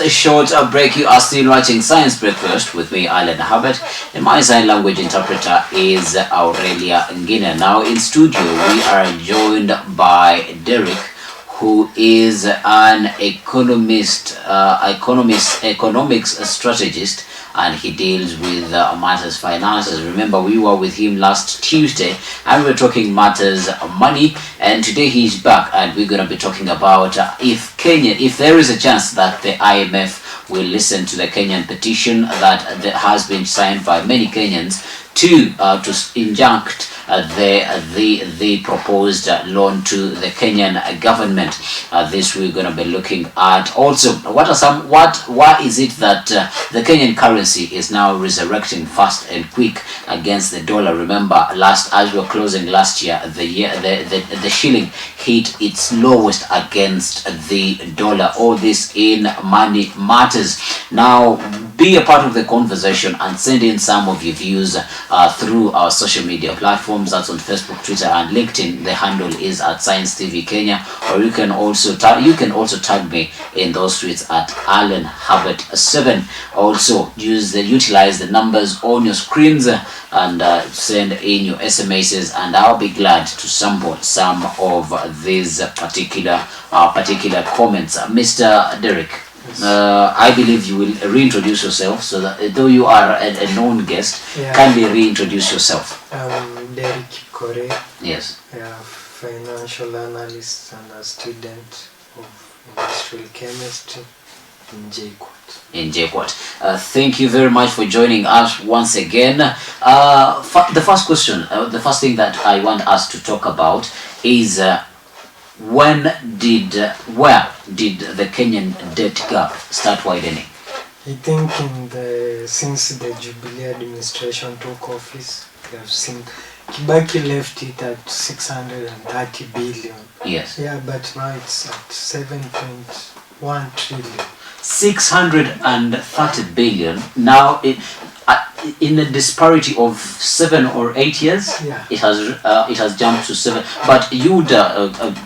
a short break. You are still watching Science Breakfast with me, Alan Habert, and my sign language interpreter is Aurelia Ngina. Now in studio, we are joined by Derek, who is an economics strategist, and he deals with matters finances. Remember, we were with him last Tuesday and we were talking matters money, and today he's back and we're going to be talking about if there is a chance that the IMF will listen to the Kenyan petition that has been signed by many Kenyans to injunct the proposed loan to the Kenyan government. This we're going to be looking at. Also, why is it that the Kenyan currency is now resurrecting fast and quick against the dollar? Remember, as we were closing last year, the shilling hit its lowest against the dollar. All this in Money Matters. Now, be a part of the conversation and send in some of your views through our social media platforms. That's on Facebook, Twitter, and LinkedIn. The handle is at Science TV Kenya, or you can also tag me in those tweets at Alan Habert 7. Also, utilize the numbers on your screens and send in your SMSs, and I'll be glad to sample some of these particular comments. Mr. Derek, I believe you will reintroduce yourself, so that though you are a known guest, kindly reintroduce yourself. Derek Kore. Yes. Financial analyst and a student of industrial chemistry in JKUAT. Thank you very much for joining us once again. The first question, the first thing that I want us to talk about is where did the Kenyan debt gap start widening? I think since the Jubilee administration took office, we have seen Kibaki left it at 630 billion. Yes. Yeah, but now it's at 7.1 trillion. 630 billion. Now, in a disparity of 7 or 8 years, it has jumped to 7. But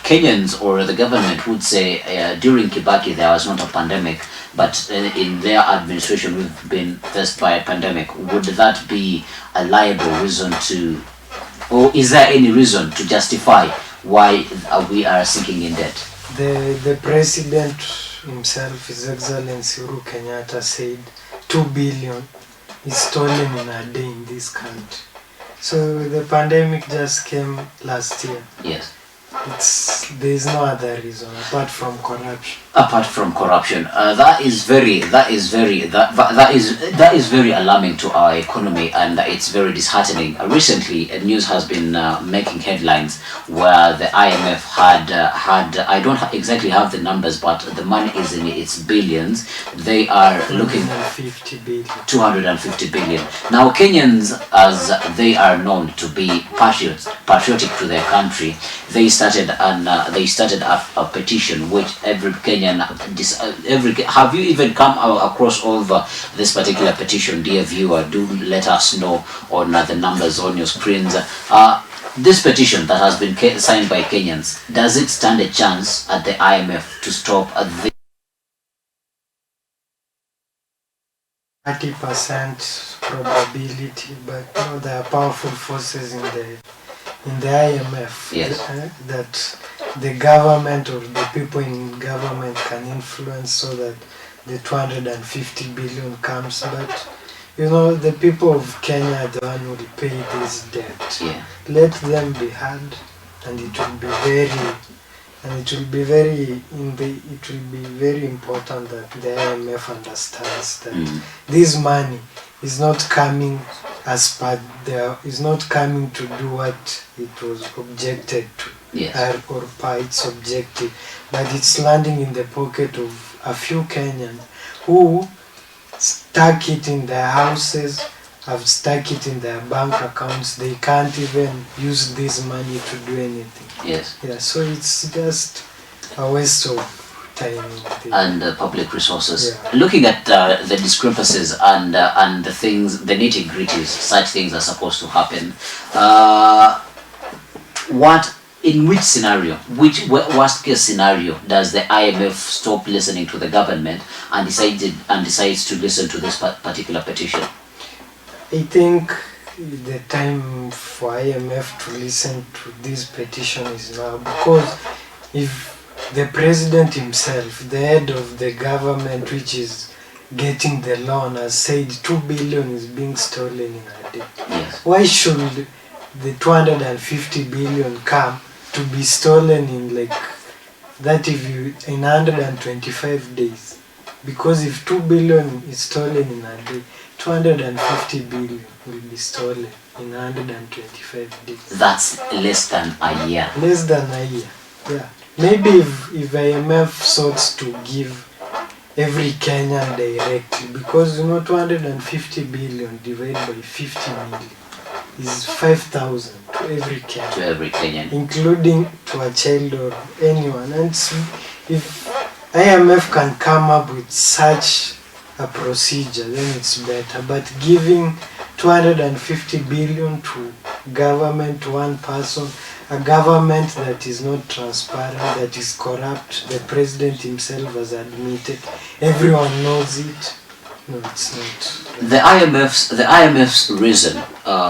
Kenyans or the government would say during Kibaki there was not a pandemic, but in their administration we've been faced by a pandemic. Would that be a liable reason or is there any reason to justify why we are sinking in debt? The president himself, His Excellency Uhuru Kenyatta, said 2 billion is stolen in a day in this country. So the pandemic just came last year. Yes. There is no other reason apart from corruption. That is very alarming to our economy, and it's very disheartening. Recently, news has been making headlines where the IMF had I don't exactly have the numbers, but the money is in its billions. They are looking 250 billion. Now, Kenyans, as they are known to be patriotic to their country, they started a petition which every Kenyan have you even come across over this particular petition, dear viewer? Do let us know on the numbers on your screens. This petition that has been signed by Kenyans, does it stand a chance at the IMF to stop the 30% probability, but there are powerful forces in the IMF. Yes. That the government or the people in government can influence so that the 250 billion comes. But the people of Kenya are the one who will pay this debt. Yeah. Let them be heard, and it will be very important that the IMF understands that this money is not coming is not coming to do what it was objected to. Yes. Or by its objective, but it's landing in the pocket of a few Kenyans who stuck it in their houses, have stuck it in their bank accounts. They can't even use this money to do anything. Yes. Yeah, so it's just a waste of time and public resources. Looking at the discrepancies and the things, the nitty-gritties, such things are supposed to happen. What In which scenario, which worst case scenario, does the IMF stop listening to the government and decides to listen to this particular petition? I think the time for IMF to listen to this petition is now, because if the president himself, the head of the government which is getting the loan, has said 2 billion is being stolen in a day, Yes. why should the 250 billion come to be stolen in like that if you in 125 days? Because if 2 billion is stolen in a day, 250 billion will be stolen in 125 days. That's less than a year. Less than a year. Yeah. Maybe if IMF sought to give every Kenyan directly, because 250 billion divided by 50 million is 5,000 to every Kenyan. To every Kenyan. Including to a child or anyone. And if IMF can come up with such a procedure, then it's better. But giving 250 billion to government, to one person, a government that is not transparent, that is corrupt, the president himself has admitted, everyone knows it. No, it's not. The IMF's reason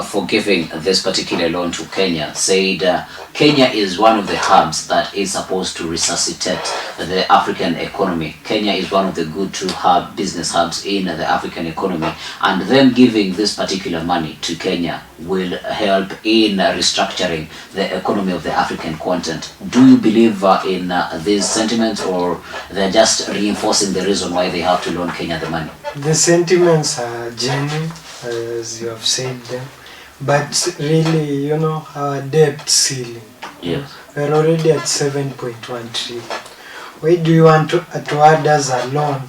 for giving this particular loan to Kenya said Kenya is one of the hubs that is supposed to resuscitate the African economy. Kenya is one of the good business hubs in the African economy, and them giving this particular money to Kenya will help in restructuring the economy of the African continent. Do you believe in these sentiments, or they're just reinforcing the reason why they have to loan Kenya the money? The sentiments are genuine, as you have said them, but really, our debt ceiling. Yes. We're already at 7.1 trillion. Why do you want to add us a loan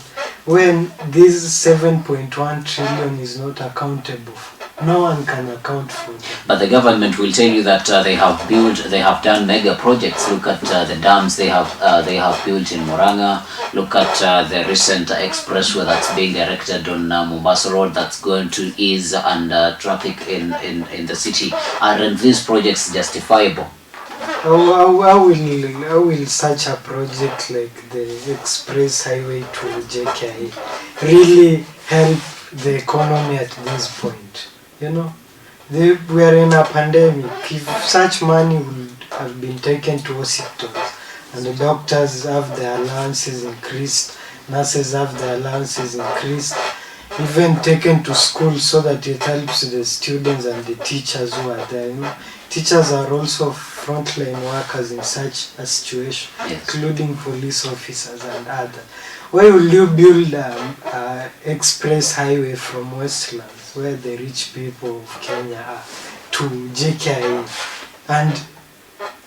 when this 7.1 trillion is not accountable for? No one can account for them. But the government will tell you that they have done mega projects. Look at the dams they have built in Murang'a. Look at the recent expressway that's being erected on Mombasa Road, that's going to ease traffic in the city. Aren't these projects justifiable? How will such a project like the express highway to JKI really help the economy at this point? We are in a pandemic. If such money would have been taken to hospitals and the doctors have their allowances increased, nurses have their allowances increased, even taken to school so that it helps the students and the teachers who are there. Teachers are also frontline workers in such a situation, yes, including police officers and others. Why will you build an express highway from Westlands, where the rich people of Kenya are, to JKIA? And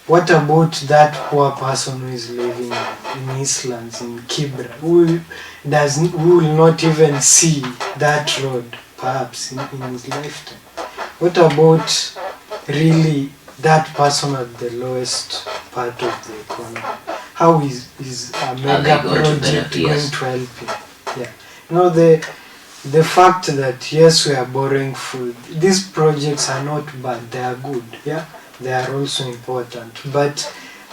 what about that poor person who is living in Eastlands, in Kibra, who will not even see that road, perhaps, in his lifetime? What about really that person at the lowest part of the economy? How is a mega project going to help him? Yeah. The fact that yes, we are borrowing food, these projects are not bad, they are good. Yeah, they are also important. But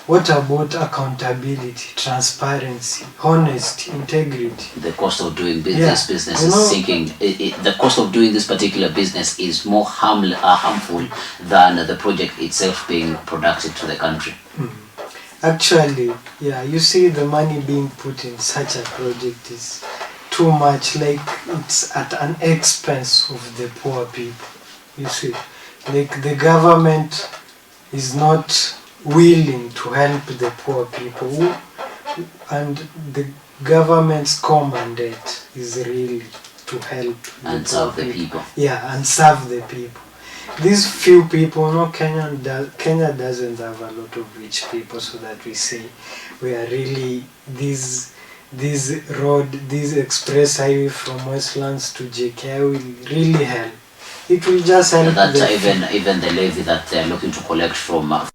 what about accountability, transparency, honesty, integrity? The cost of doing this business is sinking. The cost of doing this particular business is more harmful than the project itself being productive to the country. Actually, yeah, you see the money being put in such a project is too much, like it's at an expense of the poor people. You see, like the government is not willing to help the poor people, and the government's core mandate is really to help and serve the people. Yeah, and serve the people. These few people, Kenya doesn't have a lot of rich people, so that we say we are really this express highway from Westlands to JK will really help. It will just help. That even the levy that they're looking to collect from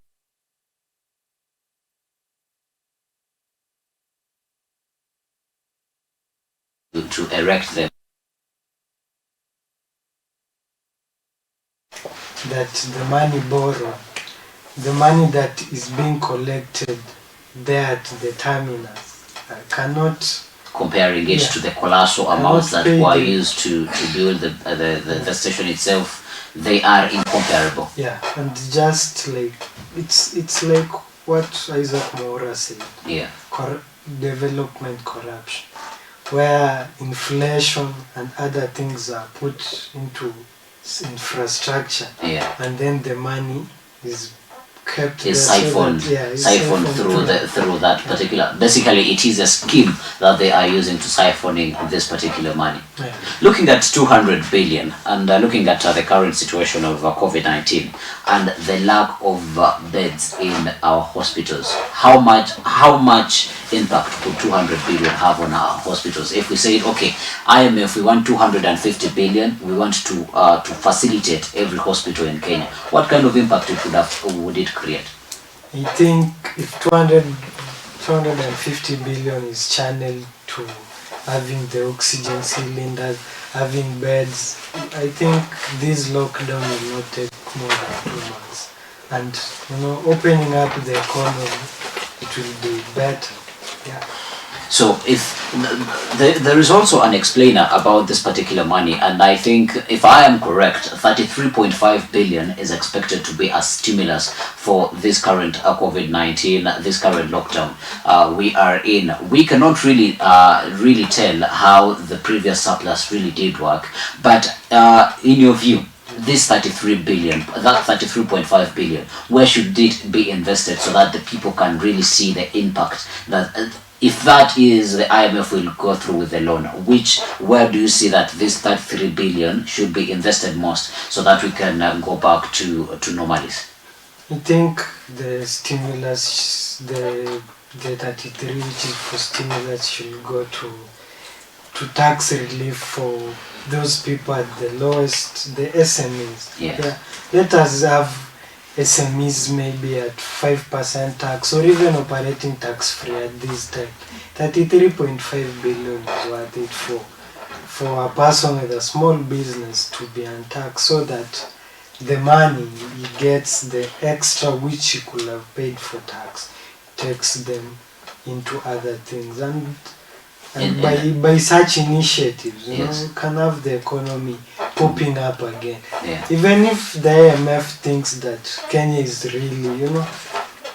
to erect them. That the money borrowed the money that is being collected there at the terminus cannot Comparing it Yeah. to the colossal amounts that pay were the- used to build the station itself, they are incomparable. and just like it's like what Isaac Mwaura said, Yeah, development corruption, where inflation and other things are put into infrastructure, yeah. and then the money is kept Is there so siphoned, that, it's siphoned through that particular. Basically, it is a scheme that they are using to siphoning this particular money. Yeah. Looking at 200 billion and looking at the current situation of COVID-19 and the lack of beds in our hospitals, how much impact could 200 billion have on our hospitals? If we say, okay, IMF, we want 250 billion, we want to facilitate every hospital in Kenya, what kind of impact would it create? I think if 250 billion is channeled to having the oxygen cylinders, having beds, I think this lockdown will not take more than 2 months. And opening up the economy, it will be better. Yeah. So if there is also an explainer about this particular money, and I think if I am correct, 33.5 billion is expected to be a stimulus for this current COVID-19, this current lockdown we are in. We cannot really tell how the previous surplus really did work, but in your view, this 33 billion, that 33.5 billion, where should it be invested so that the people can really see the impact that if that is the IMF will go through with the loan, where do you see that this 33 billion should be invested most so that we can go back to normalies? I think the stimulus, the 33 which is for stimulus should go to tax relief for those people at the lowest, the SMEs. Yes. Yeah. Let us have SMEs maybe at 5% tax or even operating tax free at this time. 33.5 billion is worth it for a person with a small business to be untaxed, so that the money he gets, the extra which he could have paid for tax, takes them into other things. And by such initiatives, Yes. you can have the economy popping up again. Yeah. Even if the IMF thinks that Kenya is really,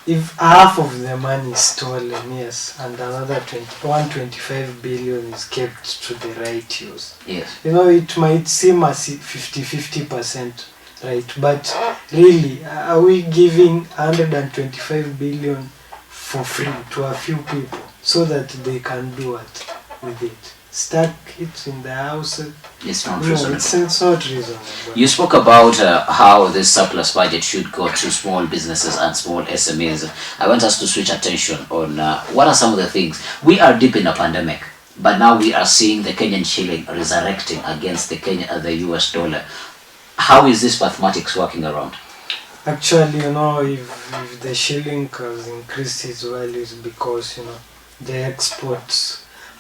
if half of the money is stolen, yes, and another 125 billion is kept to the right use, Yes. it might seem as 50% right, but really, are we giving 125 billion for free to a few people so that they can do what with it? Stack it in the house? It's not No, reasonable. it's not reasonable. You spoke about how this surplus budget should go to small businesses and small SMEs. I want us to switch attention on what are some of the things. We are deep in a pandemic, but now we are seeing the Kenyan shilling resurrecting against the US dollar. How is this mathematics working around? Actually, if the shilling has increased its values because,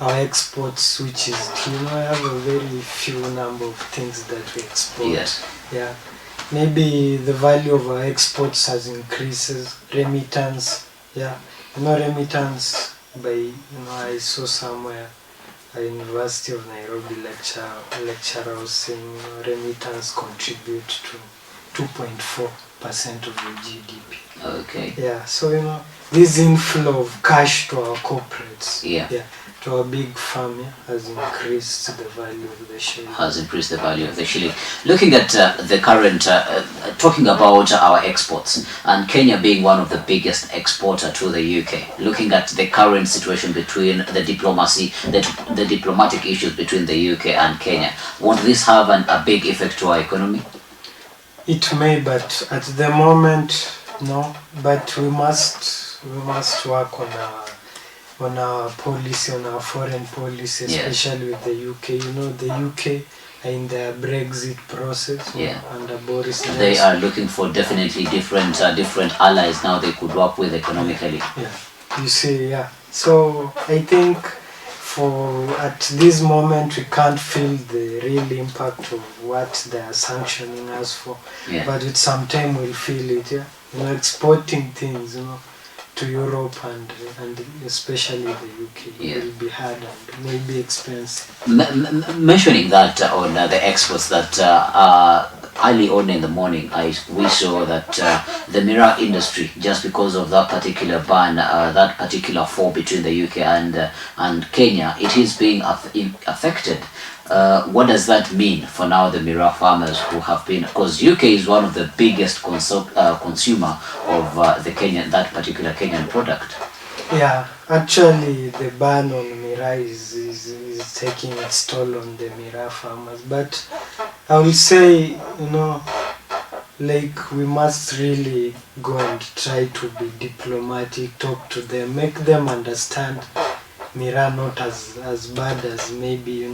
our exports, which is, I have a very few number of things that we export. Yes. Yeah. Maybe the value of our exports has increases. Remittance. Yeah. Remittance by, I saw somewhere a University of Nairobi lecturer was saying remittance contribute to 2.4% of the GDP. Okay. Yeah, so this inflow of cash to our corporates, Yeah. to our big firm, has increased the value of the shilling. Has increased the value of the shilling. Looking at the current, talking about our exports, and Kenya being one of the biggest exporter to the UK, looking at the current situation between the diplomatic issues between the UK and Kenya, won't this have a big effect to our economy? It may, but at the moment, no. But we must work on our policy, on our foreign policy, especially with the UK. The UK are in the Brexit process, under Boris Johnson. They are looking for definitely different allies now they could work with economically. Yeah, you see, So I think at this moment we can't feel the real impact of what they are sanctioning us for. Yeah. But with some time we'll feel it. Yeah. exporting things, to Europe and especially the UK Yeah. will be hard and maybe expensive. Mentioning that on the exports that early on in the morning, we saw that the mirror industry, just because of that particular ban, that particular fall between the UK and Kenya, it is being affected. What does that mean for now the mirror farmers who have been, because UK is one of the biggest consumer of that particular Kenyan product. Yeah, actually the ban on Miraa is taking its toll on the Miraa farmers. But I will say, like we must really go and try to be diplomatic, talk to them, make them understand Miraa not as bad as maybe,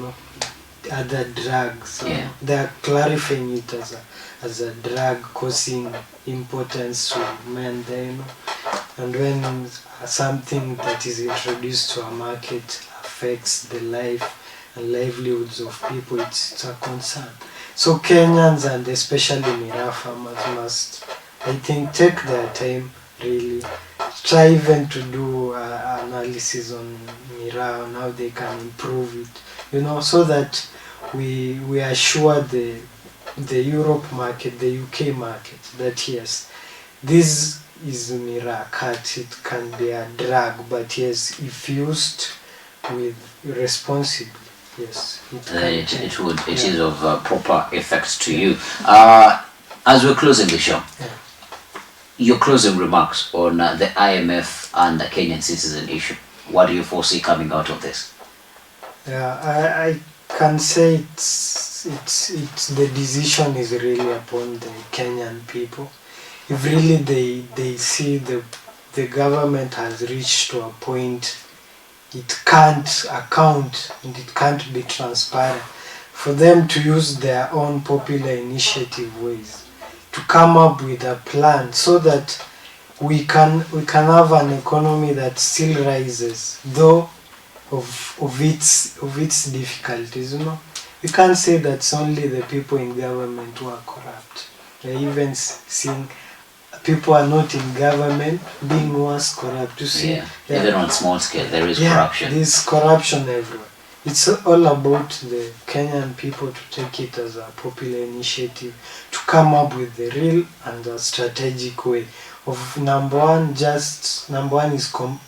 other drugs. Yeah. They are clarifying it as a drug causing impotence to men there, and when something that is introduced to a market affects the life and livelihoods of people, it's a concern. So Kenyans and especially Miraa farmers must, I think, take their time, really try even to do analysis on Miraa and how they can improve it, so that we assure the Europe market, the UK market, that yes, this is Miraa cut. It can be a drug, but yes, if used with responsibly, yes, it is of proper effect to you. As we're closing the show, your closing remarks on the IMF and the Kenyan citizen issue. What do you foresee coming out of this? Yeah, I can say it's the decision is really upon the Kenyan people. If really they see the government has reached to a point it can't account and it can't be transparent, for them to use their own popular initiative ways to come up with a plan so that we can have an economy that still rises, though of its difficulties. We can't say that it's only the people in government who are corrupt. We're even seeing people are not in government being worse corrupt. You see, even on small scale there is corruption. There is corruption everywhere. It's all about the Kenyan people to take it as a popular initiative to come up with the real and a strategic way of number one is to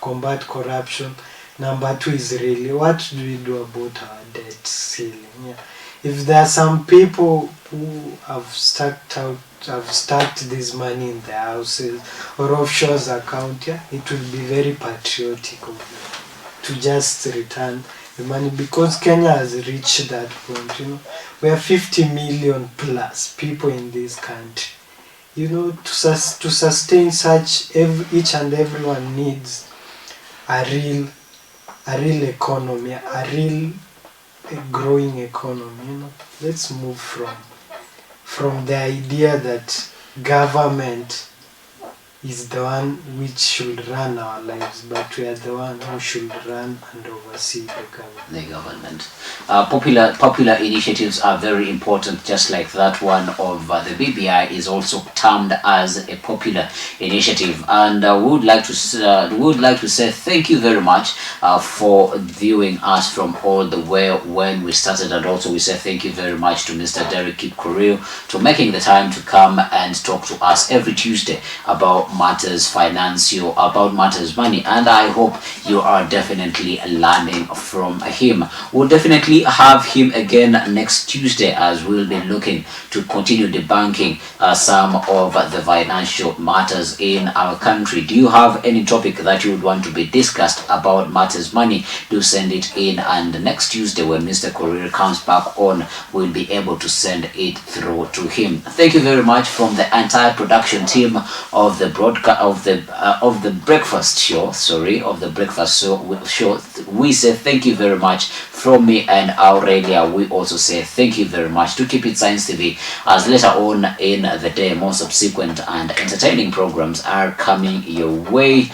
combat corruption. Number two is really what do we do about our debt ceiling. If there are some people who have stacked this money in their houses or offshore account, it will be very patriotic of them to just return the money, because Kenya has reached that point. We are 50 million plus people in this country. To sustain such, each and everyone needs a real economy, a real growing economy. Let's move from the idea that government is the one which should run our lives, but we are the one who should run and oversee the government. Popular initiatives are very important, just like that one of the BBI is also termed as a popular initiative. And we would like to say thank you very much for viewing us from all the way when we started, and also we say thank you very much to Mr. Derek Kipkorir to making the time to come and talk to us every Tuesday about matters financial, about matters money, and I hope you are definitely learning from him. We'll definitely have him again next Tuesday, as we'll be looking to continue debunking some of the financial matters in our country. Do you have any topic that you would want to be discussed about matters money? Do send it in, and next Tuesday when Mr. Korir comes back on, we'll be able to send it through to him. Thank you very much from the entire production team of the broadcast of the breakfast show. Sorry, of the breakfast show. We say thank you very much from me and Aurelia. We also say thank you very much to Keep It Science TV, as later on in the day more subsequent and entertaining programs are coming your way.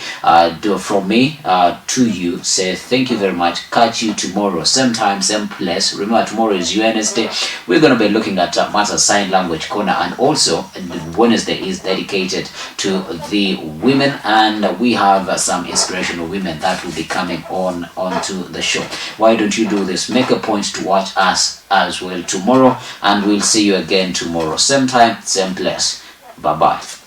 From me to you, say thank you very much. Catch you tomorrow, same time, same place. Remember, tomorrow is Wednesday. We're going to be looking at Matters Sign Language Corner, and also Wednesday is dedicated to the women, and we have some inspirational women that will be coming onto the show. Why don't you do this? Make a point to watch us as well tomorrow, and we'll see you again tomorrow, same time, same place. Bye bye.